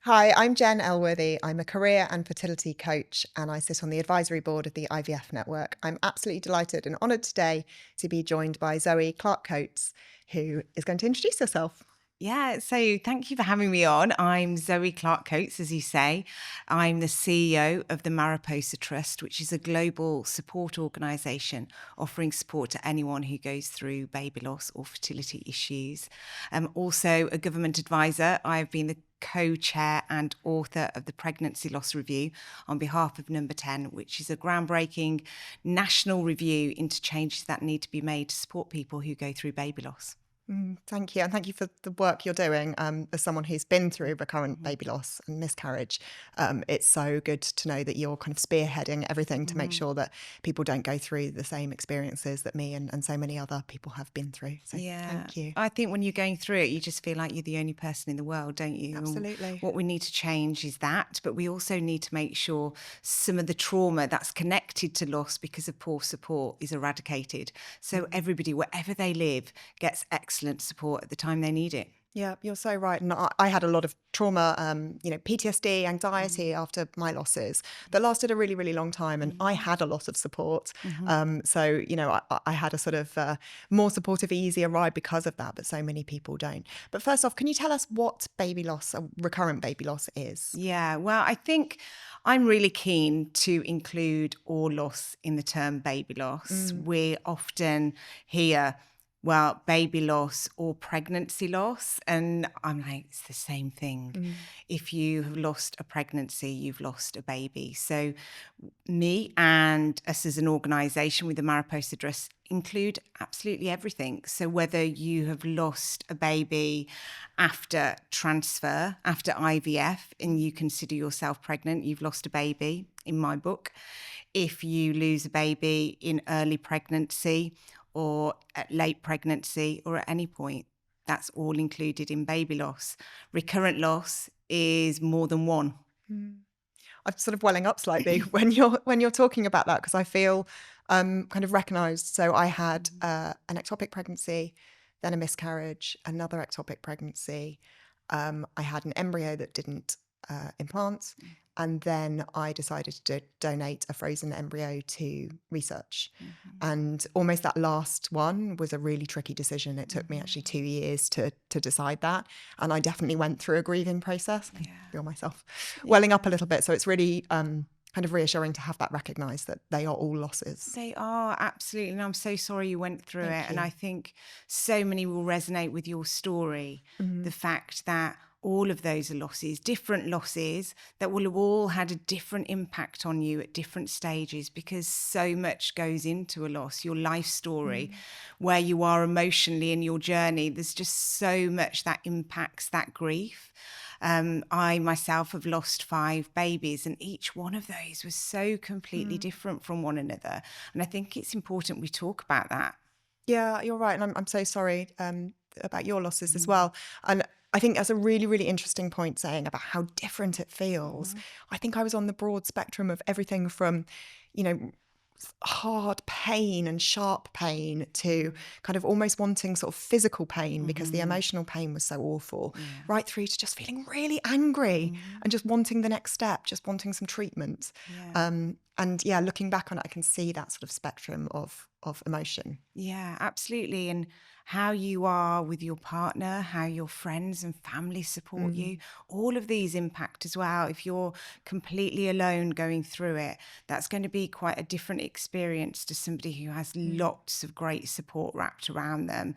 Hi, I'm Jen Elworthy. I'm a career and fertility coach, and I sit on the advisory board of the IVF network. I'm absolutely delighted and honoured today to be joined by Zoe Clark-Coates, who is going to introduce herself. Yeah, so thank you for having me on. I'm Zoe Clark-Coates, as you say. I'm the CEO of the Mariposa Trust, which is a global support organisation offering support to anyone who goes through baby loss or fertility issues. I'm also a government advisor. I've been the co-chair and author of the Pregnancy Loss Review on behalf of Number 10, which is a groundbreaking national review into changes that need to be made to support people who go through baby loss. Thank you. And thank you for the work you're doing. As someone who's been through recurrent Mhm. baby loss and miscarriage, it's so good to know that you're kind of spearheading everything to make Mhm. sure that people don't go through the same experiences that me and so many other people have been through. So Yeah, thank you. I think when you're going through it, you just feel like you're the only person in the world, don't you? And Absolutely. what we need to change is that, but we also need to make sure some of the trauma that's connected to loss because of poor support is eradicated. So everybody, wherever they live, gets excellent support at the time they need it. Yeah, you're so right. And I had a lot of trauma, PTSD, anxiety Mm. after my losses that lasted a really, really long time. And I Mm. had a lot of support. Mhm. I had a sort of more supportive, easier ride because of that. But so many people don't. But first off, can you tell us what baby loss, recurrent baby loss is? Yeah, well, I think I'm really keen to include all loss in the term baby loss. Mm, We often hear, well, baby loss or pregnancy loss. And I'm like, it's the same thing. mm, If you have lost a pregnancy, you've lost a baby. So me and us as an organisation with the Mariposa Dress include absolutely everything. So whether you have lost a baby after transfer, after IVF, and you consider yourself pregnant, you've lost a baby in my book. If you lose a baby in early pregnancy or at late pregnancy or at any point, that's all included in baby loss. Recurrent loss is more than one. mm. I'm sort of welling up slightly when you're talking about that because I feel kind of recognised. So I had an ectopic pregnancy, then a miscarriage, another ectopic pregnancy. I had an embryo that didn't implant, and then I decided to donate a frozen embryo to research. Mhm. And almost that last one was a really tricky decision. It took me actually Mhm. 2 years to decide that, and I definitely went through a grieving process. I can Yeah. feel myself welling up a Yeah. little bit. So it's really kind of reassuring to have that recognised that they are all losses. They are absolutely. And I'm so sorry you went through it. Thank And you. I think so many will resonate with your story. The Mhm. fact that all of those are losses, different losses that will have all had a different impact on you at different stages because so much goes into a loss, your life story, Mm. where you are emotionally in your journey. There's just so much that impacts that grief. I myself have lost 5 babies, and each one of those was so completely Mm. different from one another. And I think it's important we talk about that. Yeah, you're right. And I'm so sorry about your losses as Mhm. well. And I think that's a really, really interesting point saying about how different it feels. Mhm. I think I was on the broad spectrum of everything from, you know, hard pain and sharp pain to kind of almost wanting sort of physical pain because the Mhm. emotional pain was so awful, Yeah. right through to just feeling really angry and Mhm. just wanting the next step, just wanting some treatment. Yeah. And yeah, looking back on it, I can see that sort of spectrum of emotion. Yeah, absolutely. And how you are with your partner, how your friends and family support you, Mm, all of these impact as well. If you're completely alone going through it, that's going to be quite a different experience to somebody who has mm, lots of great support wrapped around them,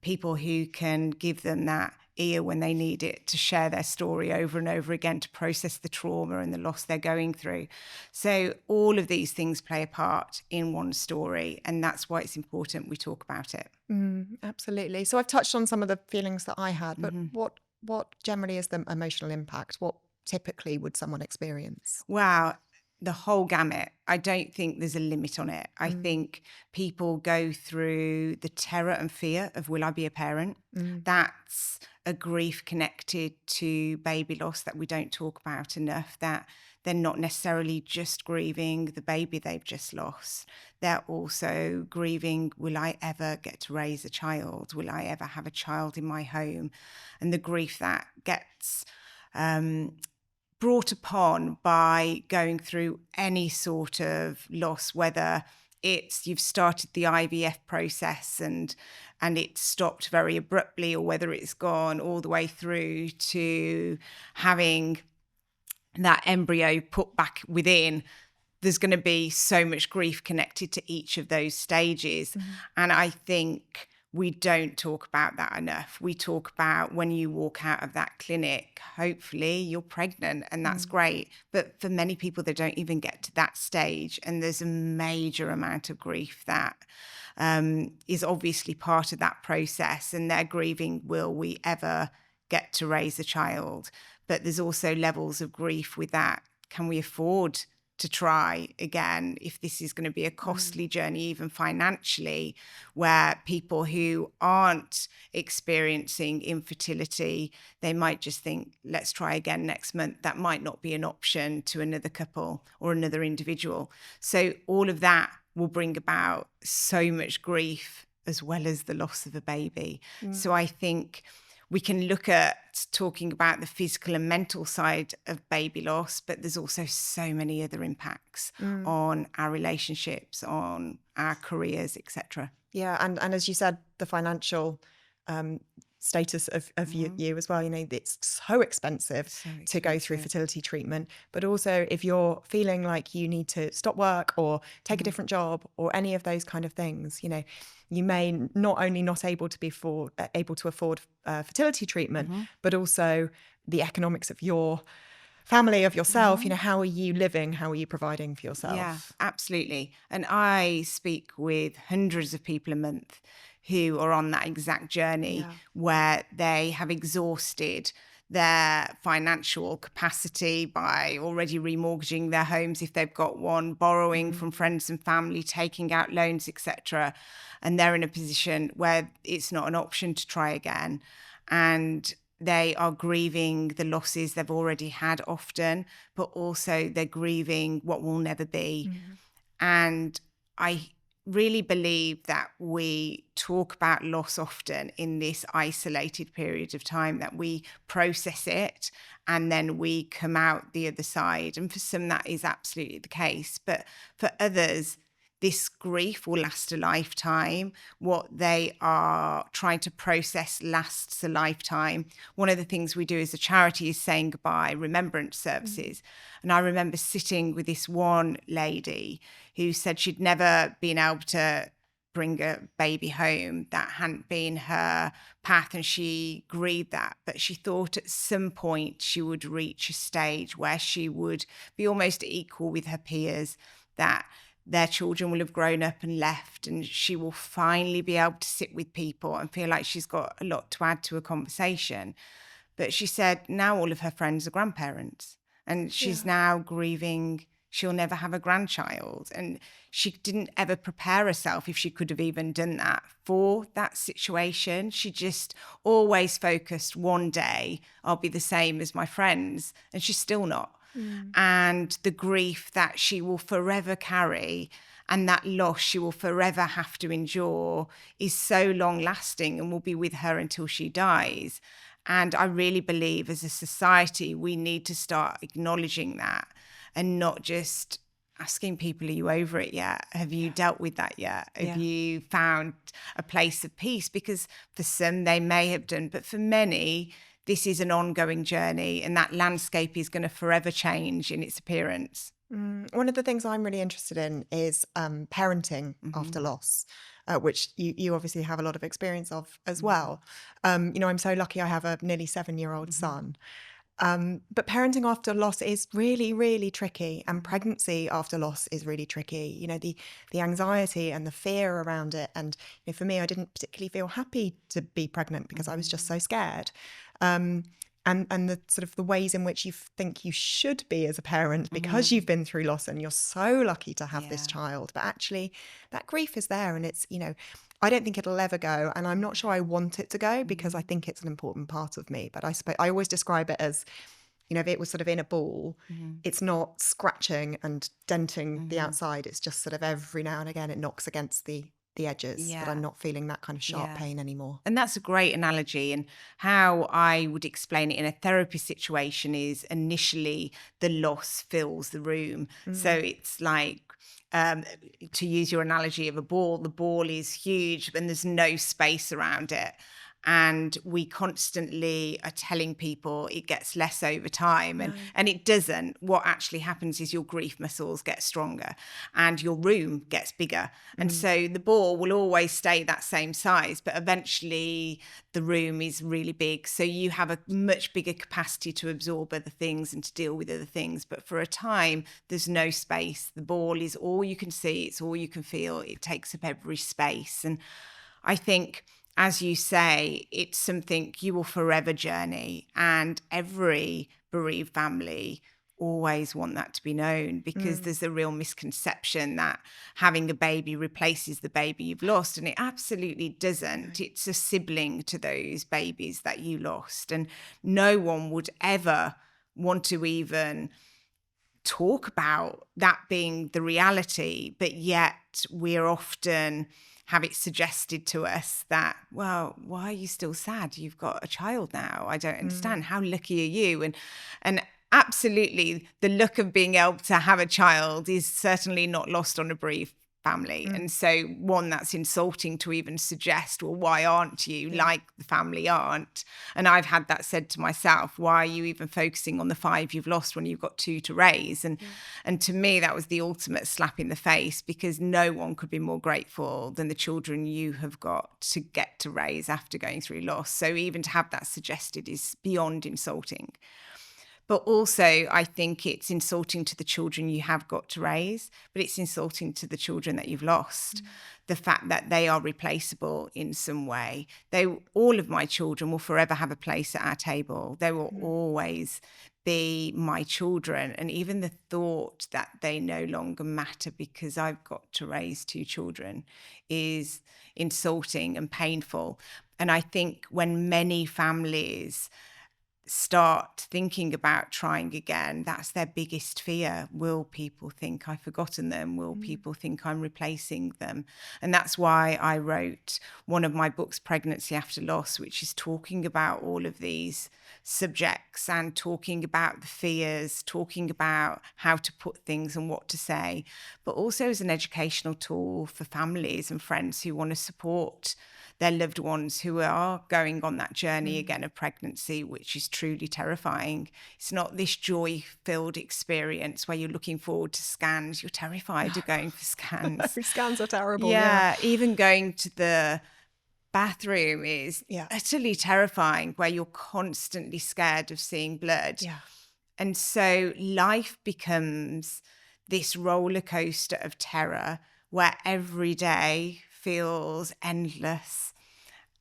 people who can give them that ear when they need it to share their story over and over again to process the trauma and the loss they're going through. So all of these things play a part in one story, and that's why it's important we talk about it. absolutely. So I've touched on some of the feelings that I had, but Mhm. what generally is the emotional impact? What typically would someone experience? Wow, the whole gamut. I don't think there's a limit on it. I Mm, think people go through the terror and fear of will I be a parent? mm, That's a grief connected to baby loss that we don't talk about enough, that they're not necessarily just grieving the baby they've just lost. They're also grieving, will I ever get to raise a child? Will I ever have a child in my home? And the grief that gets brought upon by going through any sort of loss, whether it's you've started the IVF process and it's stopped very abruptly, or whether it's gone all the way through to having that embryo put back within. There's going to be so much grief connected to each of those stages. And I think we don't talk about that enough. We talk about when you walk out of that clinic, hopefully you're pregnant, and that's great. But for many people, they don't even get to that stage. And there's a major amount of grief that is obviously part of that process. And they're grieving, will we ever get to raise a child? But there's also levels of grief with that. Can we afford to try again if this is going to be a costly journey, even financially, where people who aren't experiencing infertility, they might just think, let's try again next month. That might not be an option to another couple or another individual. So all of that will bring about so much grief as well as the loss of a baby. So I think we can look at talking about the physical and mental side of baby loss, but there's also so many other impacts on our relationships, on our careers, etc. Yeah, and as you said, the financial status of you as well. You know, it's so expensive to go through fertility treatment, but also if you're feeling like you need to stop work or take a different job or any of those kind of things, you know, you may not only not able to afford fertility treatment, but also the economics of your family, of yourself. You know, how are you living? How are you providing for yourself? Yeah, absolutely. And I speak with hundreds of people a month who are on that exact journey where they have exhausted their financial capacity by already remortgaging their homes if they've got one, borrowing from friends and family, taking out loans, etc. And they're in a position where it's not an option to try again. And they are grieving the losses they've already had often, but also they're grieving what will never be. And I really believe that we talk about loss often in this isolated period of time, that we process it and then we come out the other side. And for some, that is absolutely the case. But for others, this grief will last a lifetime. What they are trying to process lasts a lifetime. One of the things we do as a charity is saying goodbye, remembrance services. And I remember sitting with this one lady who said she'd never been able to bring a baby home. That hadn't been her path, and she grieved that. But she thought at some point she would reach a stage where she would be almost equal with her peers, that their children will have grown up and left, and she will finally be able to sit with people and feel like she's got a lot to add to a conversation. But she said now all of her friends are grandparents, and she's now grieving she'll never have a grandchild. And she didn't ever prepare herself, if she could have even done that, for that situation. She just always focused, one day I'll be the same as my friends, and she's still not. And the grief that she will forever carry and that loss she will forever have to endure is so long lasting and will be with her until she dies. And I really believe as a society, we need to start acknowledging that and not just asking people, are you over it yet? Have you dealt with that yet? Have you found a place of peace? Because for some, they may have done, but for many, this is an ongoing journey, and that landscape is going to forever change in its appearance. One of the things I'm really interested in is parenting after loss, which you obviously have a lot of experience of as well. You know, I'm so lucky I have a nearly 7-year-old son. But parenting after loss is really, really tricky, and pregnancy after loss is really tricky. You know, the anxiety and the fear around it. And you know, for me, I didn't particularly feel happy to be pregnant because I was just so scared. And the sort of the ways in which you think you should be as a parent because you've been through loss and you're so lucky to have this child. But actually, that grief is there, and it's, you know, I don't think it'll ever go, and I'm not sure I want it to go because I think it's an important part of me. But I suppose I always describe it as, you know, if it was sort of in a ball, it's not scratching and denting the outside. It's just sort of every now and again it knocks against the the edges, that I'm Yeah. not feeling that kind of sharp Yeah. pain anymore. And that's a great analogy. And how I would explain it in a therapy situation is initially the loss fills the room. So Mm. it's like, um, to use your analogy of a ball, the ball is huge and there's no space around it. And we constantly are telling people it gets less over time, No. and it doesn't. What actually happens is your grief muscles get stronger and your room gets bigger. And so the ball will always stay that same size, but eventually the room is really big. So you have a much bigger capacity to absorb other things and to deal with other things. But for a time, there's no space. The ball is all you can see, it's all you can feel. It takes up every space. And I think, as you say, it's something you will forever journey. And every bereaved family always want that to be known, because there's a real misconception that having a baby replaces the baby you've lost. And it absolutely doesn't. It's a sibling to those babies that you lost. And no one would ever want to even talk about that being the reality, but yet we're often have it suggested to us that, well, why are you still sad? You've got a child now. I don't understand. How lucky are you? And absolutely, the luck of being able to have a child is certainly not lost on a bereaved family. And so one, that's insulting to even suggest, well, why aren't you like the family aren't? And I've had that said to myself, why are you even focusing on the 5 you've lost when you've got 2 to raise? And to me, that was the ultimate slap in the face, because no one could be more grateful than the children you have got to get to raise after going through loss. So even to have that suggested is beyond insulting. But also, I think it's insulting to the children you have got to raise, but it's insulting to the children that you've lost. The fact that they are replaceable in some way. All of my children will forever have a place at our table. They will always be my children. And even the thought that they no longer matter because I've got to raise 2 children is insulting and painful. And I think when many families start thinking about trying again, that's their biggest fear. Will people think I've forgotten them? Will people think I'm replacing them? And that's why I wrote one of my books, Pregnancy After Loss, which is talking about all of these subjects and talking about the fears, talking about how to put things and what to say, but also as an educational tool for families and friends who want to support their loved ones who are going on that journey again of pregnancy, which is truly terrifying. It's not this joy-filled experience where you're looking forward to scans. You're terrified of going for scans. Scans are terrible. Yeah, even going to the bathroom is Yeah. utterly terrifying, where you're constantly scared of seeing blood. Yeah. And so life becomes this roller coaster of terror where every day feels endless,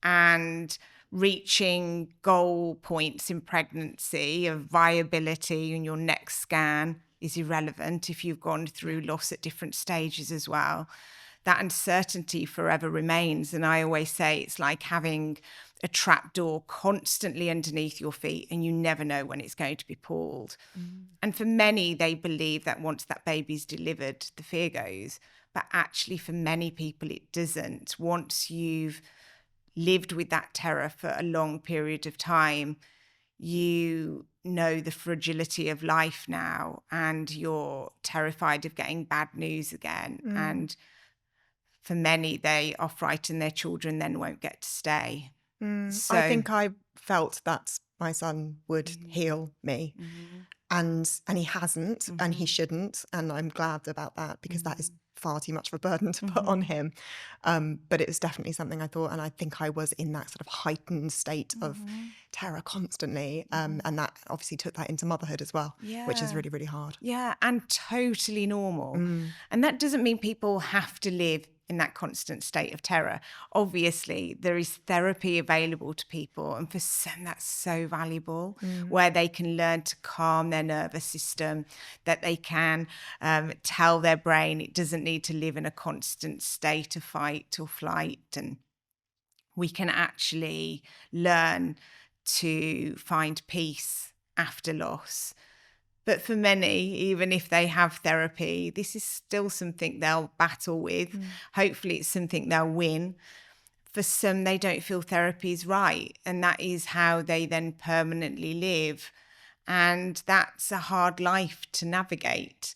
and reaching goal points in pregnancy of viability in your next scan is irrelevant if you've gone through loss at different stages as well. That uncertainty forever remains. And I always say it's like having a trap door constantly underneath your feet, and you never know when it's going to be pulled. And for many, they believe that once that baby's delivered, the fear goes. But actually, for many people, it doesn't. Once you've lived with that terror for a long period of time, you know the fragility of life now, and you're terrified of getting bad news again. And for many, they are frightened their children then won't get to stay. I think I felt that my son would heal me. And he hasn't, and he shouldn't, and I'm glad about that, because that is far too much of a burden to put on him. But it was definitely something I thought, and I think I was in that sort of heightened state of terror constantly, and that obviously took that into motherhood as well, which is really, really hard. Yeah, and totally normal. And that doesn't mean people have to live in that constant state of terror. Obviously, there is therapy available to people, and for some that's so valuable, where they can learn to calm their nervous system, that they can tell their brain it doesn't need to live in a constant state of fight or flight, and we can actually learn to find peace after loss. But for many, even if they have therapy, this is still something they'll battle with. Hopefully it's something they'll win. For some, they don't feel therapy is right, and that is how they then permanently live. And that's a hard life to navigate.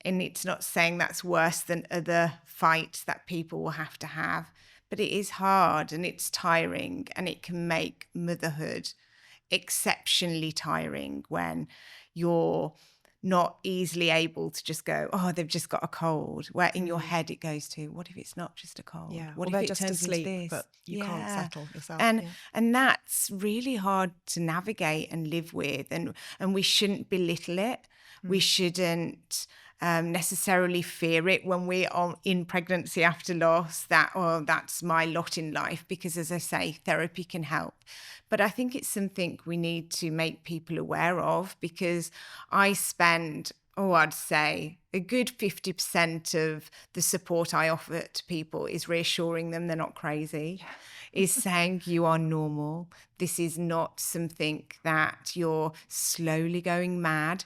And it's not saying that's worse than other fights that people will have to have, but it is hard and it's tiring, and it can make motherhood exceptionally tiring when you're not easily able to just go, oh, they've just got a cold, where in your head it goes to, what if it's not just a cold? Yeah. What Or if they're it just turns into asleep, this? but you can't settle yourself. And Yeah. and that's really hard to navigate and live with, and we shouldn't belittle it. We shouldn't necessarily fear it when we are in pregnancy after loss, that, oh, that's my lot in life, because as I say, therapy can help. But I think it's something we need to make people aware of, because I spend, I'd say a good 50% of the support I offer to people is reassuring them they're not crazy, is saying you are normal. This is not something that you're slowly going mad,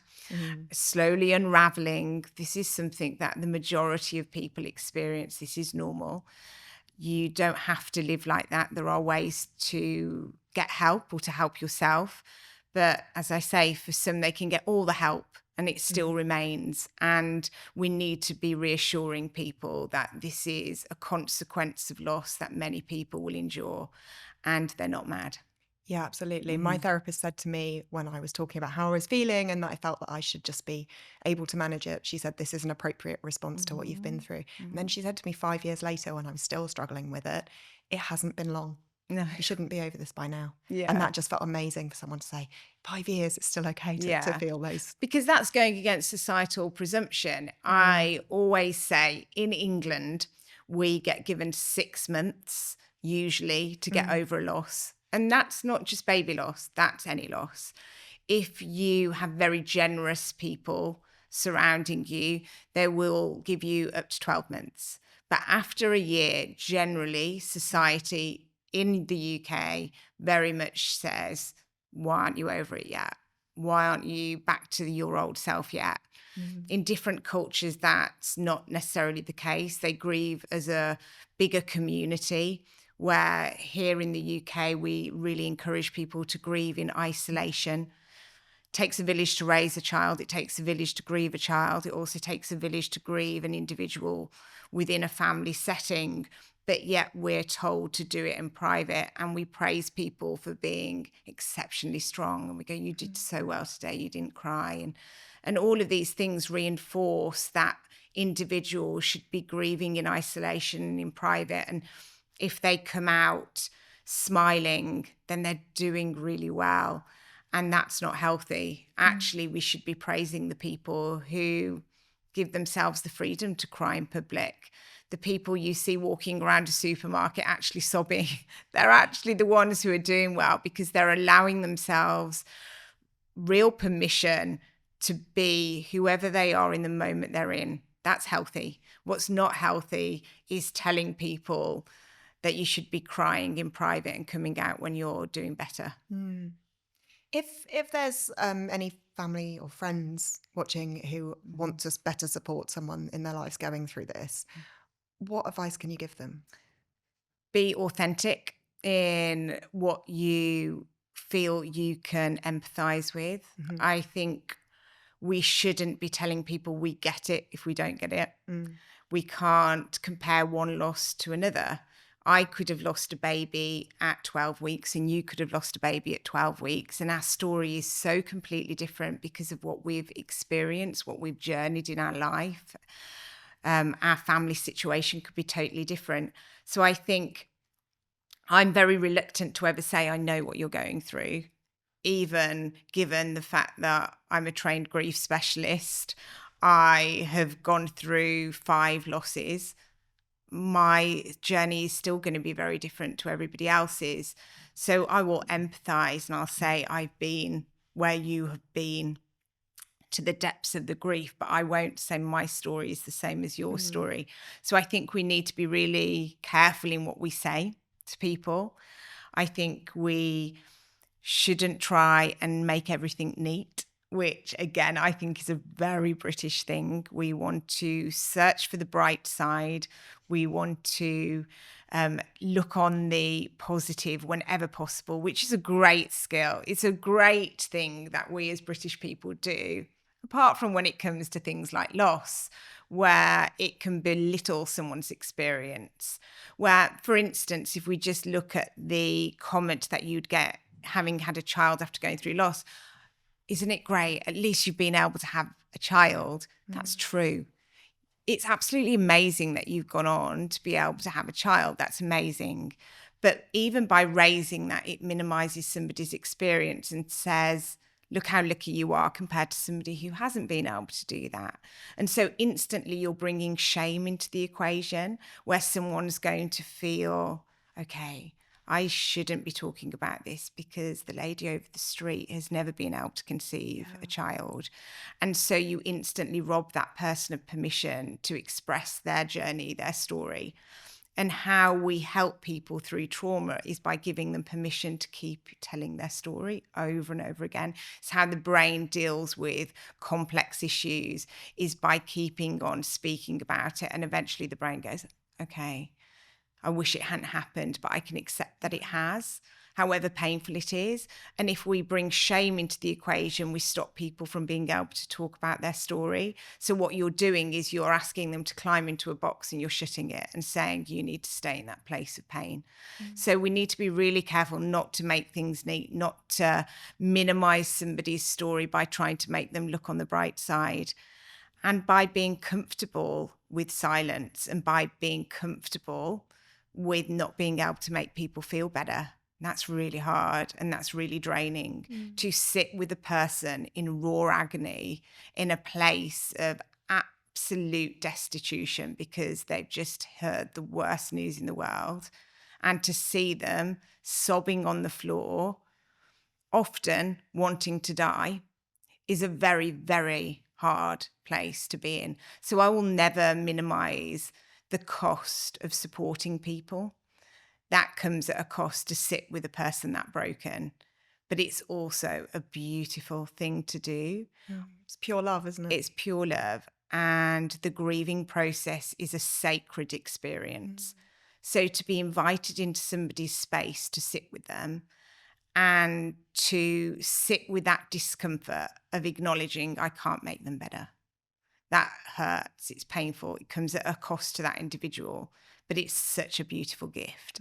slowly unraveling. This is something that the majority of people experience. This is normal. You don't have to live like that. There are ways to get help or to help yourself. But as I say, for some, they can get all the help and it still remains. And we need to be reassuring people that this is a consequence of loss that many people will endure, and they're not mad. Yeah, absolutely. My therapist said to me when I was talking about how I was feeling and that I felt that I should just be able to manage it, she said, this is an appropriate response to what you've been through. And then she said to me 5 years later, when I'm still struggling with it, it hasn't been long. No. You shouldn't be over this by now. Yeah. And that just felt amazing for someone to say, 5 years, it's still okay to feel those. Because that's going against societal presumption. I always say in England, we get given 6 months usually to get over a loss. And that's not just baby loss, that's any loss. If you have very generous people surrounding you, they will give you up to 12 months. But after a year, generally, society in the UK very much says, why aren't you over it yet? Why aren't you back to your old self yet? In different cultures, that's not necessarily the case. They grieve as a bigger community, where here in the UK, we really encourage people to grieve in isolation. It takes a village to raise a child. It takes a village to grieve a child. It also takes a village to grieve an individual within a family setting. But yet we're told to do it in private, and we praise people for being exceptionally strong. And we go, you did so well today. You didn't cry. And all of these things reinforce that individuals should be grieving in isolation and in private. And if they come out smiling, then they're doing really well. And that's not healthy. Actually, we should be praising the people who give themselves the freedom to cry in public. The people you see walking around a supermarket actually sobbing, they're actually the ones who are doing well, because they're allowing themselves real permission to be whoever they are in the moment they're in. That's healthy. What's not healthy is telling people that you should be crying in private and coming out when you're doing better. If there's any family or friends watching who want to better support someone in their lives going through this, what advice can you give them? Be authentic in what you feel you can empathize with. I think we shouldn't be telling people we get it if we don't get it. We can't compare one loss to another. I could have lost a baby at 12 weeks and you could have lost a baby at 12 weeks. And our story is so completely different because of what we've experienced, what we've journeyed in our life. Our family situation could be totally different. So I think I'm very reluctant to ever say I know what you're going through, even given the fact that I'm a trained grief specialist. I have gone through 5 losses. My journey is still going to be very different to everybody else's. So I will empathize and I'll say I've been where you have been, to the depths of the grief, but I won't say my story is the same as your story. So I think we need to be really careful in what we say to people. I think we shouldn't try and make everything neat. which again, I think is a very British thing. We want to search for the bright side. We want to look on the positive whenever possible, which is a great skill. It's a great thing that we as British people do, apart from when it comes to things like loss, where it can belittle someone's experience. Where, for instance, if we just look at the comment that you'd get having had a child after going through loss, isn't it great? At least you've been able to have a child. That's true. It's absolutely amazing that you've gone on to be able to have a child. That's amazing. But even by raising that, it minimizes somebody's experience and says, look how lucky you are compared to somebody who hasn't been able to do that. And so instantly you're bringing shame into the equation, where someone's going to feel, okay, I shouldn't be talking about this because the lady over the street has never been able to conceive a child. And so you instantly rob that person of permission to express their journey, their story. And how we help people through trauma is by giving them permission to keep telling their story over and over again. It's how the brain deals with complex issues, is by keeping on speaking about it. And eventually the brain goes, okay, I wish it hadn't happened, but I can accept that it has, however painful it is. And if we bring shame into the equation, we stop people from being able to talk about their story. So what you're doing is you're asking them to climb into a box and you're shutting it and saying you need to stay in that place of pain. So we need to be really careful not to make things neat, not to minimize somebody's story by trying to make them look on the bright side. And by being comfortable with silence and by being comfortable with not being able to make people feel better. That's really hard and that's really draining, to sit with a person in raw agony in a place of absolute destitution because they've just heard the worst news in the world, and to see them sobbing on the floor, often wanting to die, is a very, very hard place to be in. So I will never minimize the cost of supporting people. That comes at a cost to sit with a person that broken, but it's also a beautiful thing to do. It's pure love, isn't it? It's pure love, and the grieving process is a sacred experience. So to be invited into somebody's space to sit with them and to sit with that discomfort of acknowledging I can't make them better. That hurts, it's painful, it comes at a cost to that individual, but it's such a beautiful gift.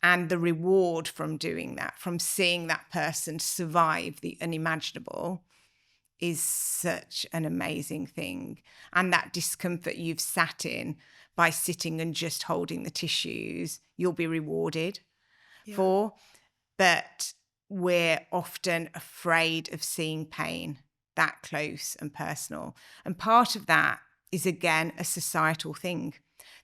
And the reward from doing that, from seeing that person survive the unimaginable, is such an amazing thing. And that discomfort you've sat in by sitting and just holding the tissues, you'll be rewarded for. But we're often afraid of seeing pain that close and personal. And part of that is, again, a societal thing,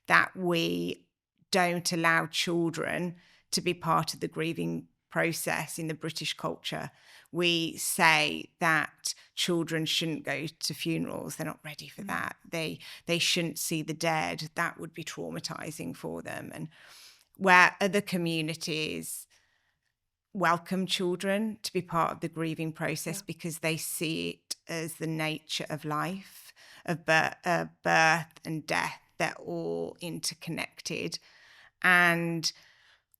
that we don't allow children to be part of the grieving process in the British culture. We say that children shouldn't go to funerals. They're not ready for that. They shouldn't see the dead. That would be traumatizing for them. And where other communities welcome children to be part of the grieving process because they see it as the nature of life, of birth and death. They're all interconnected. And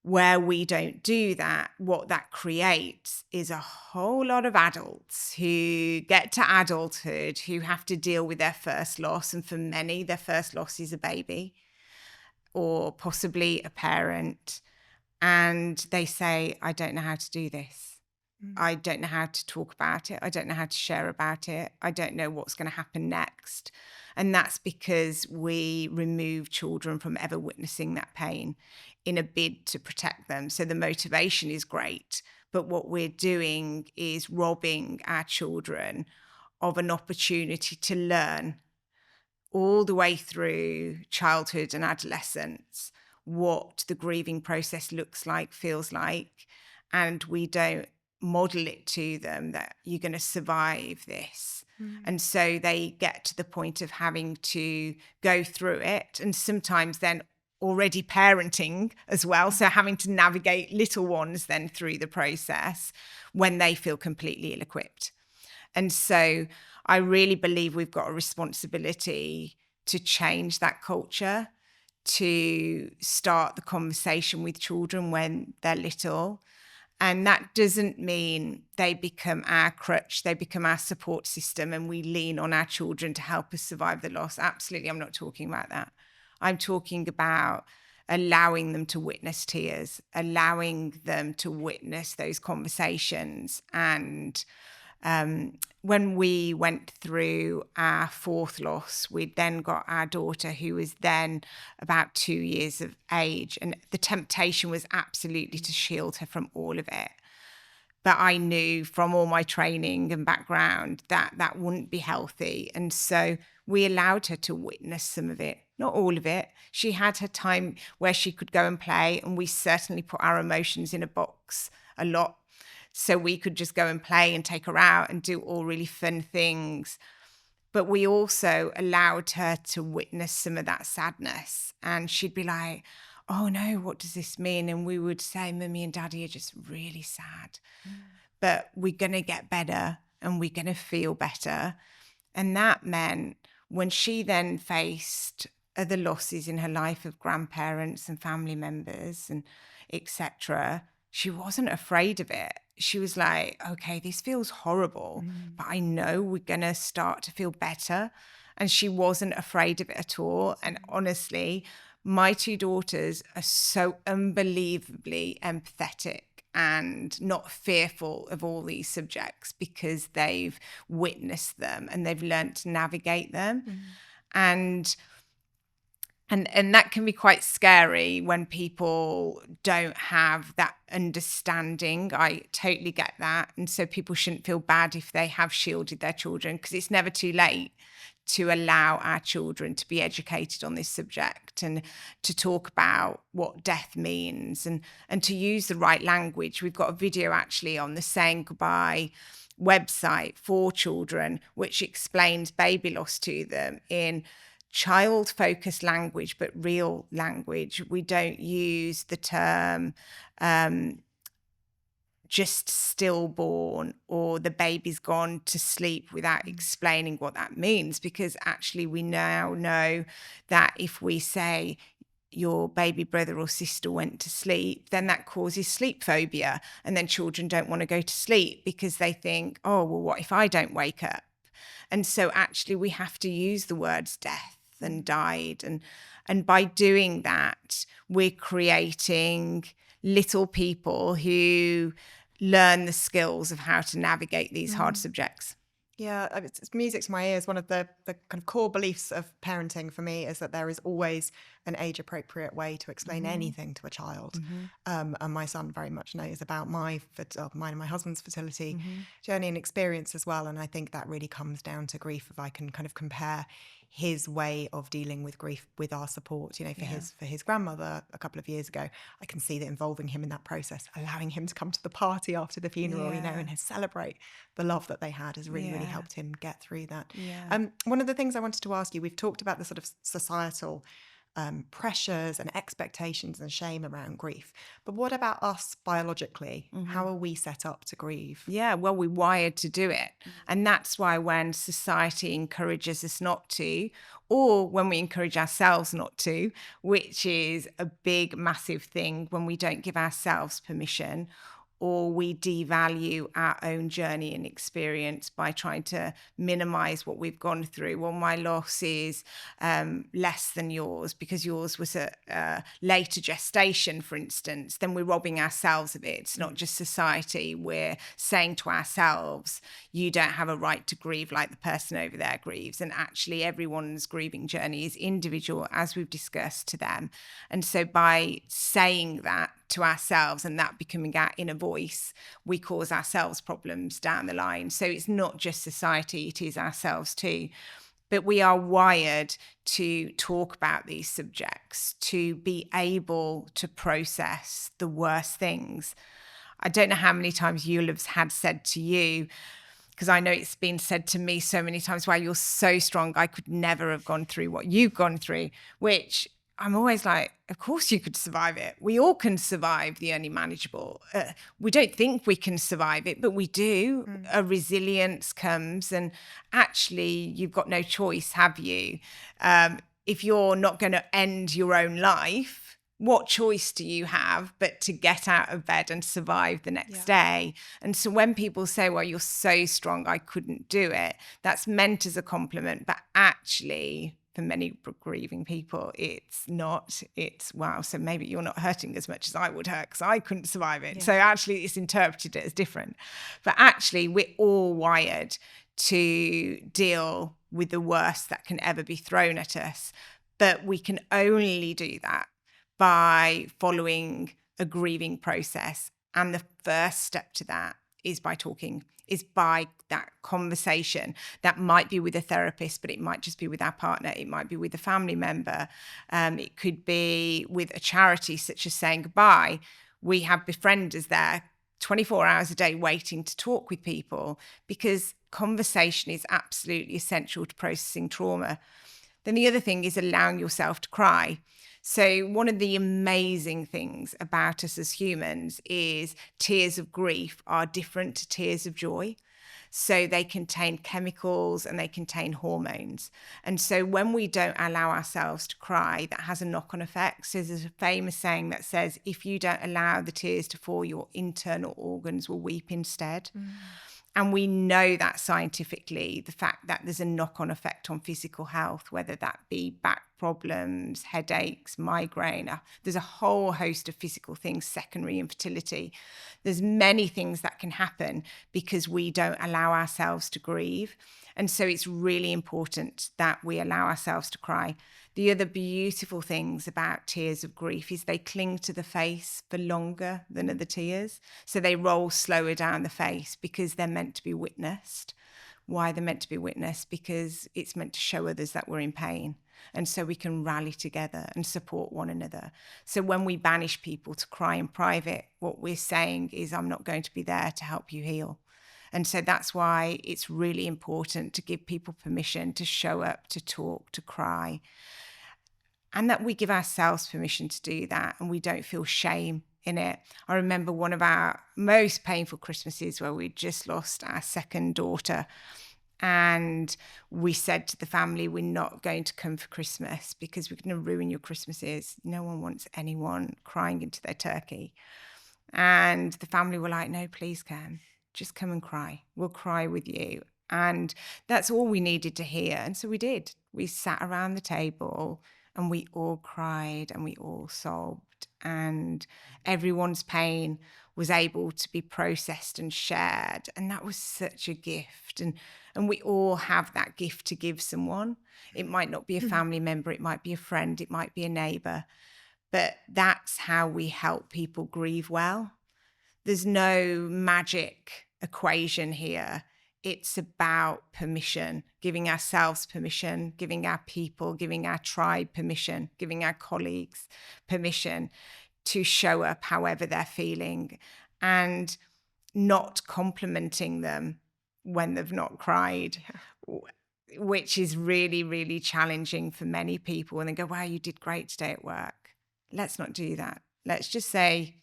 where we don't do that, what that creates is a whole lot of adults who get to adulthood who have to deal with their first loss. And for many, their first loss is a baby or possibly a parent. And they say, I don't know how to do this. I don't know how to talk about it. I don't know how to share about it. I don't know what's going to happen next. And that's because we remove children from ever witnessing that pain in a bid to protect them. So the motivation is great, but what we're doing is robbing our children of an opportunity to learn all the way through childhood and adolescence what the grieving process looks like, feels like, and we don't model it to them that you're going to survive this. And so they get to the point of having to go through it, and sometimes then already parenting as well, so having to navigate little ones then through the process when they feel completely ill-equipped. And so I really believe we've got a responsibility to change that culture, to start the conversation with children when they're little. And that doesn't mean they become our crutch, they become our support system, and we lean on our children to help us survive the loss. Absolutely, I'm not talking about that. I'm talking about allowing them to witness tears, allowing them to witness those conversations. And when we went through our fourth loss, we then got our daughter, who was then about 2 years of age. And the temptation was absolutely to shield her from all of it. But I knew from all my training and background that that wouldn't be healthy. And so we allowed her to witness some of it, not all of it. She had her time where she could go and play, and we certainly put our emotions in a box a lot. So we could just go and play and take her out and do all really fun things. But we also allowed her to witness some of that sadness. And she'd be like, oh no, what does this mean? And we would say, Mummy and Daddy are just really sad. But we're going to get better and we're going to feel better. And that meant when she then faced other losses in her life of grandparents and family members and etc., she wasn't afraid of it. She was like, okay, this feels horrible, but I know we're going to start to feel better. And she wasn't afraid of it at all. And honestly, my two daughters are so unbelievably empathetic and not fearful of all these subjects because they've witnessed them and they've learned to navigate them. And that can be quite scary when people don't have that understanding. I totally get that. And so people shouldn't feel bad if they have shielded their children, because it's never too late to allow our children to be educated on this subject and to talk about what death means and to use the right language. We've got a video actually on the Saying Goodbye website for children, which explains baby loss to them in child-focused language, but real language. We don't use the term just stillborn or the baby's gone to sleep without explaining what that means, because actually we now know that if we say your baby brother or sister went to sleep, then that causes sleep phobia. And then children don't want to go to sleep because they think, oh, well, what if I don't wake up? And so actually we have to use the words death and died. And by doing that, we're creating little people who learn the skills of how to navigate these hard subjects. Yeah, it's music to my ears. One of the kind of core beliefs of parenting for me is that there is always an age-appropriate way to explain anything to a child. And my son very much knows about mine and my husband's fertility journey and experience as well. And I think that really comes down to grief. If I can kind of compare his way of dealing with grief with our support, for his grandmother a couple of years ago, I can see that involving him in that process, allowing him to come to the party after the funeral, and celebrate the love that they had has really helped him get through that. One of the things I wanted to ask you, we've talked about the sort of societal pressures and expectations and shame around grief. But what about us biologically? How are we set up to grieve? Yeah, well, we're wired to do it. And that's why when society encourages us not to, or when we encourage ourselves not to, which is a big, massive thing when we don't give ourselves permission, or we devalue our own journey and experience by trying to minimize what we've gone through. Well, my loss is less than yours because yours was a later gestation, for instance. Then we're robbing ourselves of it. It's not just society. We're saying to ourselves, you don't have a right to grieve like the person over there grieves. And actually everyone's grieving journey is individual, as we've discussed, to them. And so by saying that to ourselves and that becoming our inner voice, we cause ourselves problems down the line. So it's not just society, it is ourselves too. But we are wired to talk about these subjects, to be able to process the worst things. I don't know how many times you'll have had said to you, because I know it's been said to me so many times, wow, you're so strong, I could never have gone through what you've gone through, which I'm always like, of course you could survive it. We all can survive the unmanageable. We don't think we can survive it, but we do. A resilience comes, and actually, you've got no choice, have you? If you're not going to end your own life, what choice do you have but to get out of bed and survive the next day? And so when people say, well, you're so strong, I couldn't do it, that's meant as a compliment, but actually, for many grieving people, it's not. It's, wow, so maybe you're not hurting as much as I would hurt because I couldn't survive it. So actually it's interpreted as different. But actually we're all wired to deal with the worst that can ever be thrown at us. But we can only do that by following a grieving process. And the first step to that is by talking, is by that conversation. That might be with a therapist, but it might just be with our partner. It might be with a family member. It could be with a charity, such as Saying Goodbye. We have befrienders there 24 hours a day waiting to talk with people, because conversation is absolutely essential to processing trauma. Then the other thing is allowing yourself to cry. So one of the amazing things about us as humans is tears of grief are different to tears of joy. So they contain chemicals and they contain hormones. And so when we don't allow ourselves to cry, that has a knock-on effect. So there's a famous saying that says, if you don't allow the tears to fall, your internal organs will weep instead. And we know that scientifically, the fact that there's a knock-on effect on physical health, whether that be back problems, headaches, migraine. There's a whole host of physical things, secondary infertility. There's many things that can happen because we don't allow ourselves to grieve. And so it's really important that we allow ourselves to cry. The other beautiful things about tears of grief is they cling to the face for longer than other tears. So they roll slower down the face because they're meant to be witnessed. Why they're meant to be witnessed? Because it's meant to show others that we're in pain. And so we can rally together and support one another. So when we banish people to cry in private, what we're saying is, I'm not going to be there to help you heal. And so that's why it's really important to give people permission to show up, to talk, to cry, and that we give ourselves permission to do that and we don't feel shame in it. I remember one of our most painful Christmases where we just lost our second daughter. And we said to the family, we're not going to come for Christmas because we're going to ruin your Christmases. No one wants anyone crying into their turkey. And the family were like, no, please, Cam, just come and cry. We'll cry with you. And that's all we needed to hear. And so we did. We sat around the table and we all cried and we all sobbed. And everyone's pain was able to be processed and shared. And that was such a gift. And we all have that gift to give someone. It might not be a family member, it might be a friend, it might be a neighbor. But that's how we help people grieve well. There's no magic equation here. It's about permission, giving ourselves permission, giving our people, giving our tribe permission, giving our colleagues permission to show up however they're feeling, and not complimenting them when they've not cried, which is really, really challenging for many people. And they go, wow, you did great today at work. Let's not do that. Let's just say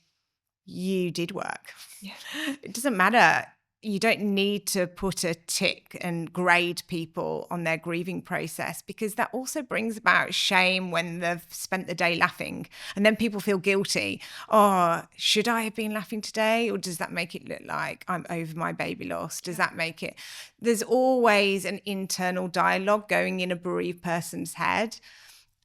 you did work. Yeah. It doesn't matter. You don't need to put a tick and grade people on their grieving process, because that also brings about shame when they've spent the day laughing. And then people feel guilty. Oh, should I have been laughing today? Or does that make it look like I'm over my baby loss? Does that make it? There's always an internal dialogue going in a bereaved person's head.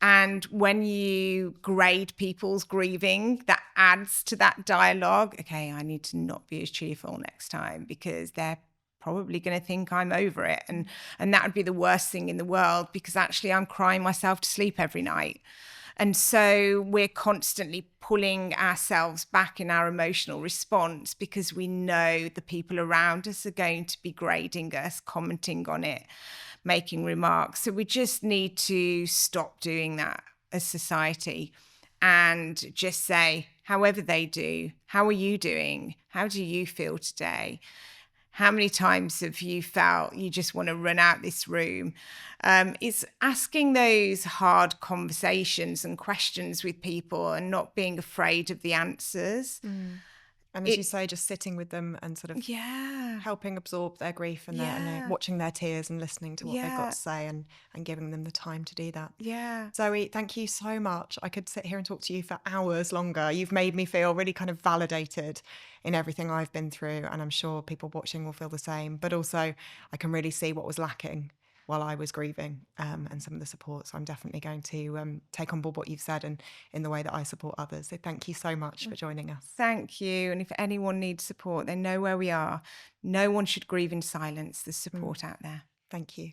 And when you grade people's grieving, that adds to that dialogue. Okay, I need to not be as cheerful next time because they're probably going to think I'm over it. And that would be the worst thing in the world, because actually I'm crying myself to sleep every night. And so we're constantly pulling ourselves back in our emotional response because we know the people around us are going to be grading us, commenting on it, making remarks. So we just need to stop doing that as society and just say, however they do, how are you doing? How do you feel today? How many times have you felt you just want to run out this room? It's asking those hard conversations and questions with people and not being afraid of the answers. Mm. And as you It, say, just sitting with them and sort of yeah, helping absorb their grief and yeah, watching their tears and listening to what they've got yeah, to say and giving them the time to do that. yeah. Zoe, thank you so much. I could sit here and talk to you for hours longer. You've made me feel really kind of validated in everything I've been through, and I'm sure people watching will feel the same. But also, I can really see what was lacking while I was grieving, and some of the support. So I'm definitely going to take on board what you've said and in the way that I support others. So thank you so much for joining us. Thank you. And if anyone needs support, they know where we are. No one should grieve in silence. There's Mm, support out there. thank you.